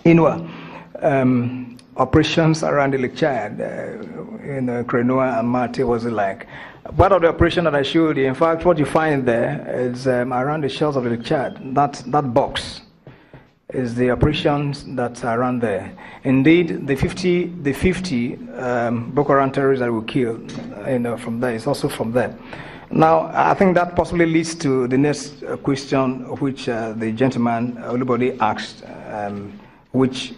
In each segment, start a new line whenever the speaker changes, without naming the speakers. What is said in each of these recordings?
Inua, operations around the Lake Chad, Krenoa and Mate was like. Part of the operation that I showed you, in fact, what you find there is around the shores of the Lake Chad. That box is the operations that are around there. Indeed, the 50 Boko Haram terrorists that were killed, from there, is also from there. Now, I think that possibly leads to the next question, which the gentleman Olubode asked, which,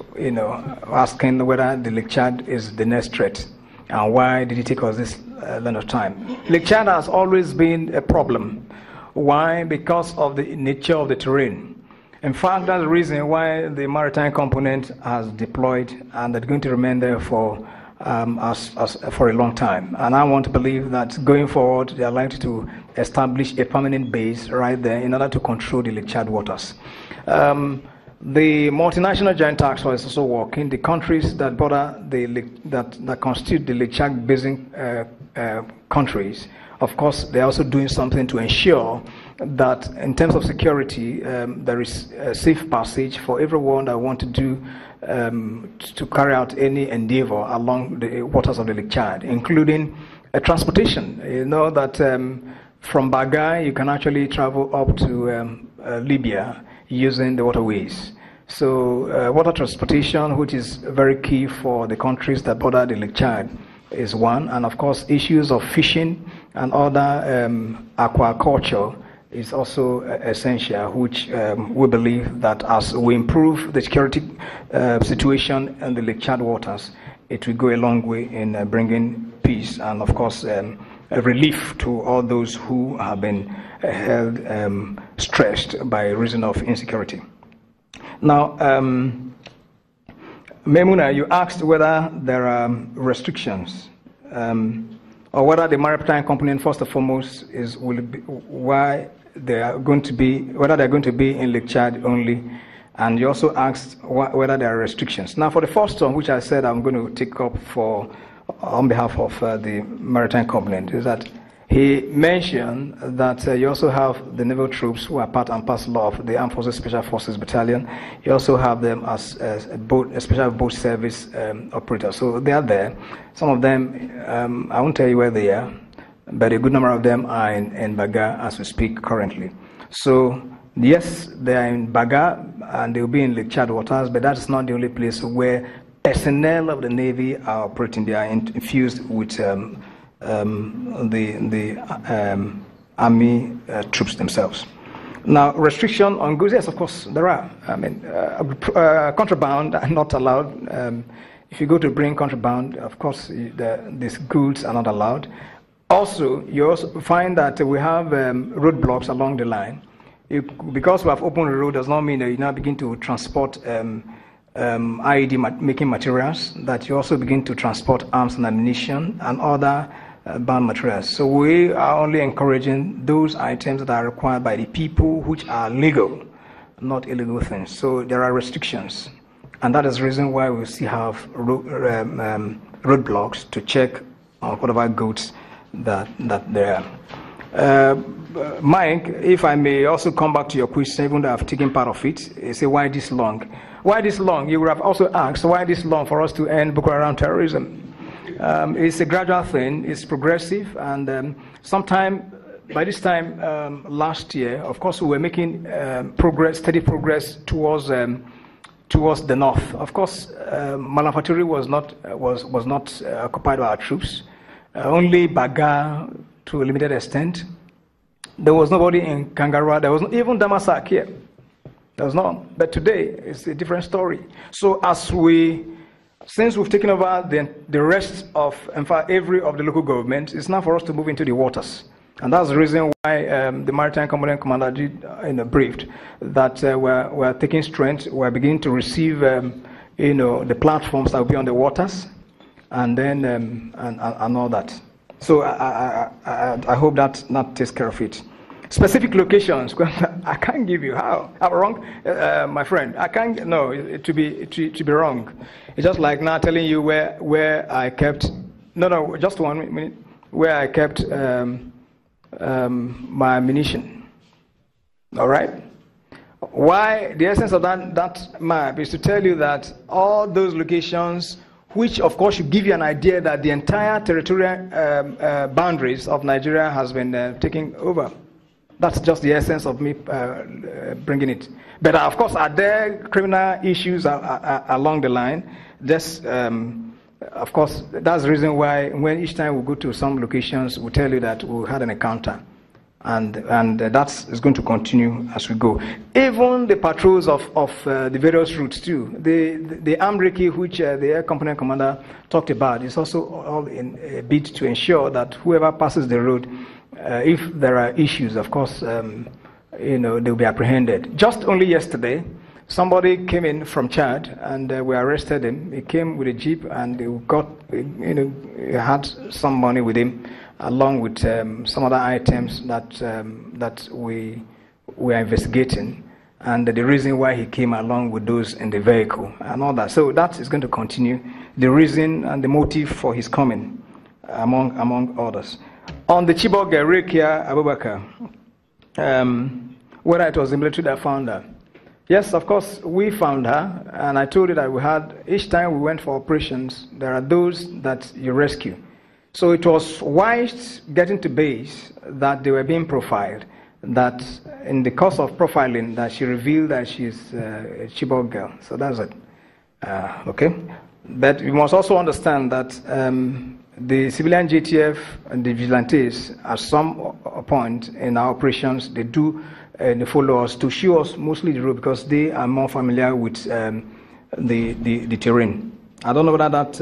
asking whether the Lake Chad is the next threat, and why did it take us this length of time. Lake Chad has always been a problem. Why? Because of the nature of the terrain. In fact, that's the reason why the maritime component has deployed, and they're going to remain there for a long time. And I want to believe that going forward, they are likely to establish a permanent base right there in order to control the Lake Chad waters. The multinational joint task force is also working. The countries that border that constitute the Lake Chad basin countries, of course, they're also doing something to ensure that in terms of security, there is a safe passage for everyone that want to do to carry out any endeavor along the waters of the Lake Chad, including transportation. You know that from Baga, you can actually travel up to Libya using the waterways. So water transportation, which is very key for the countries that border the Lake Chad, is one. And of course, issues of fishing and other aquaculture is also essential, which we believe that as we improve the security situation in the Lake Chad waters, it will go a long way in bringing peace and, of course, a relief to all those who have been held stressed by reason of insecurity. Now, Memuna, you asked whether there are restrictions or whether the maritime component, first and foremost, whether they're going to be in Lake Chad only, and you also asked whether there are restrictions. Now, for the first one, which I said I'm going to take up on behalf of the maritime component, is that he mentioned that you also have the naval troops who are part and parcel of the Armed Forces Special Forces Battalion. You also have them as a special boat service operators. So they are there. Some of them, I won't tell you where they are, but a good number of them are in Baga as we speak currently. So yes, they are in Baga and they will be in Lake Chad waters, but that is not the only place where personnel of the Navy are operating. They are infused with the Army troops themselves. Now, restriction on goods, yes, of course, there are. I mean, contraband are not allowed. If you go to bring contraband, of course, these goods are not allowed. Also, you also find that we have roadblocks along the line. Because we have opened the road does not mean that you now begin to transport IED making materials, that you also begin to transport arms and ammunition and other banned materials. So we are only encouraging those items that are required by the people which are legal, not illegal things. So there are restrictions. And that is the reason why we still have roadblocks to check on whatever goods that there are. Mike, if I may also come back to your question, even though I've taken part of it, you say, why this long? Why this long? You would have also asked, why this long for us to end Boko Haram terrorism? It's a gradual thing, it's progressive, and by this time last year, of course, we were making steady progress towards the north. Of course, Malafaturi was not occupied by our troops, only Baga to a limited extent. There was nobody in Kangaroo, there was not even Damasak here. There was none. But today, it's a different story. So since we've taken over the rest of, in fact, every of the local governments, it's now for us to move into the waters. And that's the reason why the Maritime Component Commander briefed that we're taking strength, we're beginning to receive, the platforms that will be on the waters, and then and all that. So I hope that takes care of it. Specific locations, I can't give you. How? I'm wrong, my friend. I can't. No, to be wrong. It's just like now telling you where I kept. No, just 1 minute. Where I kept my ammunition. All right. Why? The essence of that map is to tell you that all those locations, which of course should give you an idea that the entire territorial boundaries of Nigeria has been taken over. That's just the essence of me bringing it. But of course, are there criminal issues along the line? This, of course, that's the reason why when each time we go to some locations, we tell you that we had an encounter. And that's going to continue as we go. Even the patrols of the various routes too. The armed recce which the air component commander talked about is also all in a bid to ensure that whoever passes the road, if there are issues, of course, they'll be apprehended. Just only yesterday, somebody came in from Chad and we arrested him. He came with a jeep and he had some money with him, along with some other items that we are investigating, and the reason why he came along with those in the vehicle and all that. So that is going to continue. The reason and the motive for his coming, among others. On the Chibok Rekia Abubakar, whether it was the military that found her. Yes, of course, we found her, and I told you that we had, each time we went for operations, there are those that you rescue. So it was wise getting to base that they were being profiled, that in the course of profiling that she revealed that she's a Chibok girl. So that's it. Okay? But we must also understand that the civilian JTF and the vigilantes, at some point in our operations, they do they follow us to show us mostly the road because they are more familiar with the terrain. I don't know whether that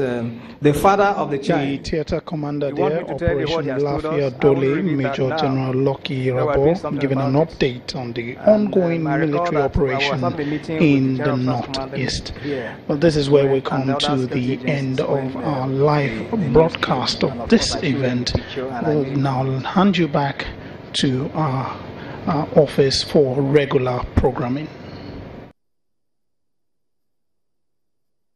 the father of the child.
The theater commander there, Operation Lafiya Dole, Major General Lucky Rabo, giving an update on the ongoing military operation in the northeast. Well, this is where we come to the end of our live broadcast of this event. We'll now hand you back to our office for regular programming.